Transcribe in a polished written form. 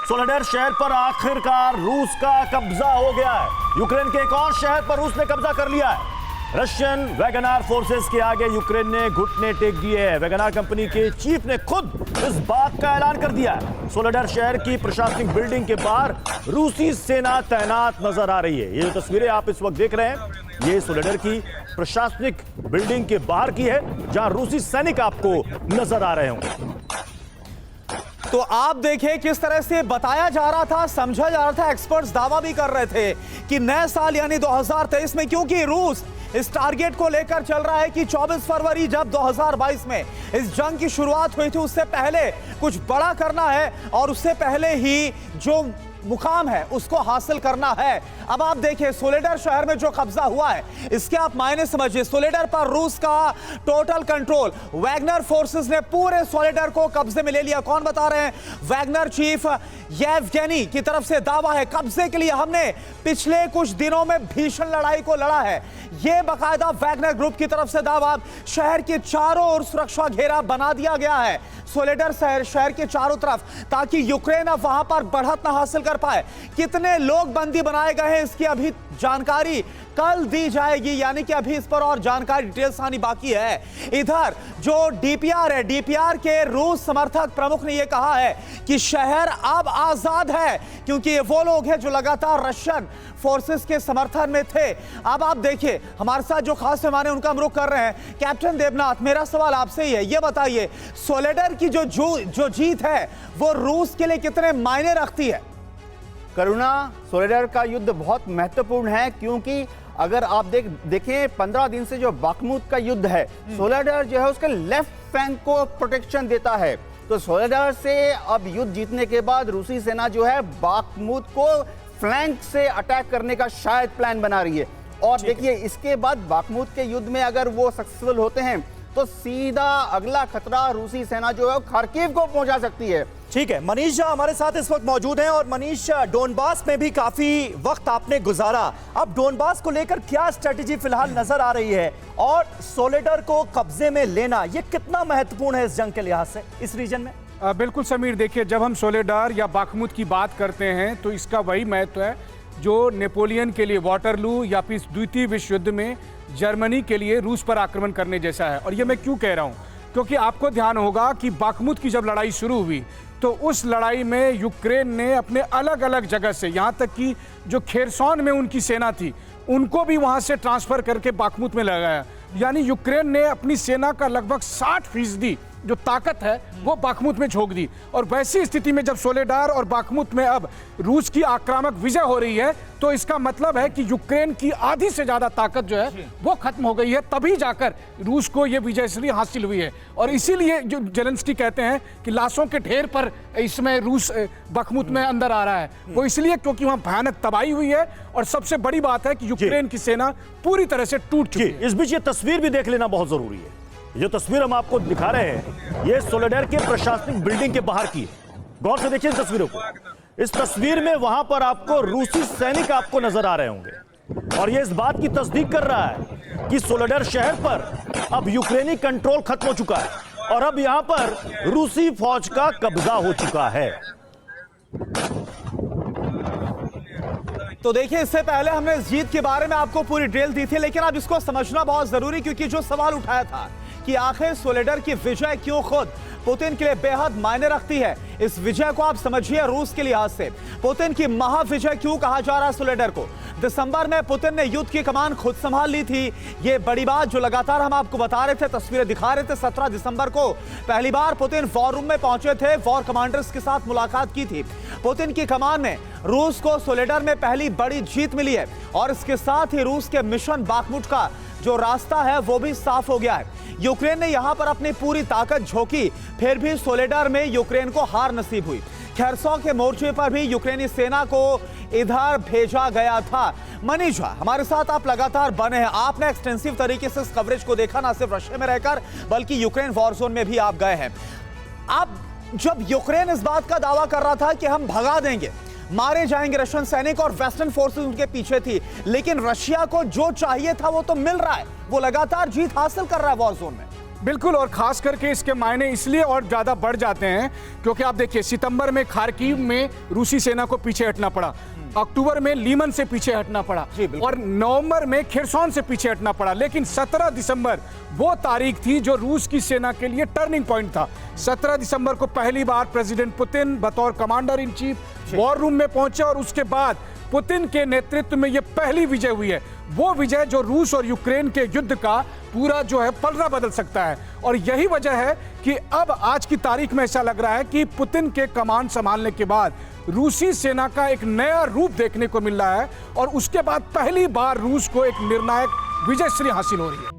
सोलेडर शहर पर आखिरकार रूस का कब्जा हो गया है। यूक्रेन के एक और शहर पर रूस ने कब्जा कर लिया है। रशियन वैगनार फोर्सेस के आगे यूक्रेन ने घुटने टेक दिए हैं। वैगनार कंपनी के चीफ ने खुद इस बात का ऐलान कर दिया है। सोलेडर शहर की प्रशासनिक बिल्डिंग के बाहर रूसी सेना तैनात नजर आ रही है। ये जो तस्वीरें आप इस वक्त देख रहे हैं, ये सोलेडर की प्रशासनिक बिल्डिंग के बाहर की है, जहां रूसी सैनिक आपको नजर आ रहे होंगे। तो आप देखें किस तरह से बताया जा रहा था, समझा जा रहा था, एक्सपर्ट्स दावा भी कर रहे थे कि नए साल यानी 2023 में, क्योंकि रूस इस टारगेट को लेकर चल रहा है कि 24 फरवरी जब 2022 में इस जंग की शुरुआत हुई थी, उससे पहले कुछ बड़ा करना है और उससे पहले ही जो मुकाम है उसको हासिल करना है। अब आप देखिए सोलेडर शहर में जो कब्जा हुआ है, इसके आप मायने समझिए। सोलेडर पर रूस का टोटल कंट्रोल, वैगनर फोर्सेस ने पूरे सोलेडर को कब्जे में ले लिया। कौन बता रहे हैं? वैगनर चीफ येवगेनी की तरफ से दावा है कब्जे के लिए हमने पिछले कुछ दिनों में भीषण लड़ाई को लड़ा है। यह बाकायदा वैगनर ग्रुप की तरफ से दावा। शहर के चारों ओर सुरक्षा घेरा बना दिया गया है सोलेडर शहर के चारों तरफ, ताकि यूक्रेन अब वहां पर बढ़त ना हासिल कर पाए। कितने लोग बंदी बनाए गए हैं इसकी अभी जानकारी कल दी जाएगी, यानी कि अभी इस पर और जानकारी डिटेल्स आनी बाकी है। इधर जो डीपीआर है, डीपीआर के रूस समर्थक प्रमुख ने यह कहा है कि शहर अब आजाद है, क्योंकि ये वो लोग हैं जो लगातार रशियन फोर्सेस के समर्थन में थे। अब आप देखिए हमारे साथ जो खास मेहमान है उनका हम रुख कर रहे हैं। कैप्टन देवनाथ, मेरा सवाल आपसे ही है, ये बताइए सोलेडर की जो जीत है वो रूस के लिए कितने मायने रखती है? करुणा, सोलेडर का युद्ध बहुत महत्वपूर्ण है, क्योंकि अगर आप देखें 15 दिन से जो बाखमुत का युद्ध है, सोलेडर जो है उसके लेफ्ट फ्लैंक को प्रोटेक्शन देता है। तो सोलेडर से अब युद्ध जीतने के बाद रूसी सेना जो है बाखमुत को फ्लैंक से अटैक करने का शायद प्लान बना रही है। और देखिए इसके बाद बाखमुत के युद्ध में अगर वो सक्सेसफुल होते हैं तो सीधा अगला खतरा रूसी सेना जो है खार्किव को पहुंचा सकती है। ठीक है, मनीष हमारे साथ इस वक्त मौजूद हैं। और मनीष, डोनबास में भी काफी वक्त आपने गुजारा, अब डोनबास को लेकर क्या स्ट्रेटेजी फिलहाल नजर आ रही है और सोलेडर को कब्जे में लेना ये कितना महत्वपूर्ण है इस जंग के लिहाज से इस रीजन में? बिल्कुल समीर, देखिए जब हम सोलेडर या बाखमुत की बात करते हैं तो इसका वही महत्व है जो नेपोलियन के लिए वाटरलू या फिर द्वितीय विश्व युद्ध में जर्मनी के लिए रूस पर आक्रमण करने जैसा है। और ये मैं क्यों कह रहा हूँ, क्योंकि आपको ध्यान होगा कि बाखमुत की जब लड़ाई शुरू हुई तो उस लड़ाई में यूक्रेन ने अपने अलग अलग जगह से, यहाँ तक कि जो खेरसॉन में उनकी सेना थी उनको भी वहाँ से ट्रांसफर करके बाखमुत में लगाया। यानी यूक्रेन ने अपनी सेना का लगभग 60% जो ताकत है वो बाखमुत में झोंक दी। और वैसी स्थिति में जब सोलेडार और बाखमुत में अब रूस की आक्रामक विजय हो रही है तो इसका मतलब है कि यूक्रेन की आधी से ज्यादा ताकत जो है वो खत्म हो गई है, तभी जाकर रूस को ये विजय इसलिए हासिल हुई है। और इसीलिए जो जेलेंस्की कहते हैं कि लाशों के ढेर पर इसमें रूस बाखमुत में अंदर आ रहा है, वो इसलिए क्योंकि वहां भयानक तबाही हुई है। और सबसे बड़ी बात है कि यूक्रेन की सेना पूरी तरह से टूट चुकी है। इस बीच ये तस्वीर भी देख लेना बहुत जरूरी है। जो तस्वीर हम आपको दिखा रहे हैं ये सोलेडर के प्रशासनिक बिल्डिंग के बाहर की है। गौर से देखिए इन तस्वीरों को। इस तस्वीर में वहां पर आपको रूसी सैनिक आपको नजर आ रहे होंगे और ये इस बात की तस्दीक कर रहा है कि सोलेडर शहर पर अब यूक्रेनी कंट्रोल खत्म हो चुका है और अब यहां पर रूसी फौज का कब्जा हो चुका है। तो देखिए इससे पहले हमने इस जीत के बारे में आपको पूरी डिटेल दी थी, लेकिन अब इसको समझना बहुत जरूरी, क्योंकि जो सवाल उठाया था कि आखिर सोलेडर की विजय क्यों खुद पुतिन के लिए बेहद मायने रखती है, इस विजय को आप समझिए रूस के लिहाज से पुतिन की महाविजय क्यों कहा जा रहा है सोलेडर को। दिसंबर में पुतिन ने युद्ध की कमान खुद संभाल ली थी, ये बड़ी बात जो लगातार हम आपको बता रहे थे, तस्वीरें दिखा रहे थे। 17 दिसंबर को पहली बार पुतिन वॉर रूम में पहुंचे थे, वॉर कमांडर्स के साथ मुलाकात की थी। पुतिन की कमान में रूस को सोलेडर में पहली बड़ी जीत मिली है और इसके साथ ही रूस के मिशन बाखमुत का जो रास्ता है वो भी साफ हो गया है। यूक्रेन ने यहां पर अपनी पूरी ताकत झोंकी, फिर भी सोलेडर में यूक्रेन को हार नसीब हुई। खेरसॉन के मोर्चे पर भी यूक्रेनी सेना को इधर भेजा गया था। मनीष हमारे साथ आप लगातार बने हैं, आपने एक्सटेंसिव तरीके से इस कवरेज को देखा, ना सिर्फ रशिया में रहकर बल्कि यूक्रेन वॉर जोन में भी आप गए हैं। आप जब यूक्रेन इस बात का दावा कर रहा था कि हम भगा देंगे, मारे जाएंगे रशियन सैनिक और वेस्टर्न फोर्सेस उनके पीछे थी, लेकिन रशिया को जो चाहिए था वो तो मिल रहा है, वो लगातार जीत हासिल कर रहा है वॉर जोन में। बिल्कुल, और खास करके इसके मायने इसलिए और ज्यादा बढ़ जाते हैं क्योंकि आप देखिए सितंबर में खार्किव में रूसी सेना को पीछे हटना पड़ा, अक्टूबर में लीमन से पीछे हटना पड़ा और नवंबर में खिरसौन से पीछे हटना पड़ा। लेकिन 17 दिसंबर वो तारीख थी जो रूस की सेना के लिए टर्निंग पॉइंट था। 17 दिसंबर को पहली बार प्रेसिडेंट पुतिन बतौर commander in chief war room में पहुंचे और उसके बाद पुतिन के नेतृत्व में यह पहली विजय हुई है, वो विजय जो रूस और यूक्रेन के युद्ध का पूरा जो है पलड़ा बदल सकता है। और यही वजह है कि अब आज की तारीख में ऐसा लग रहा है कि पुतिन के कमान संभालने के बाद रूसी सेना का एक नया रूप देखने को मिल रहा है और उसके बाद पहली बार रूस को एक निर्णायक विजय श्री हासिल हो रही है।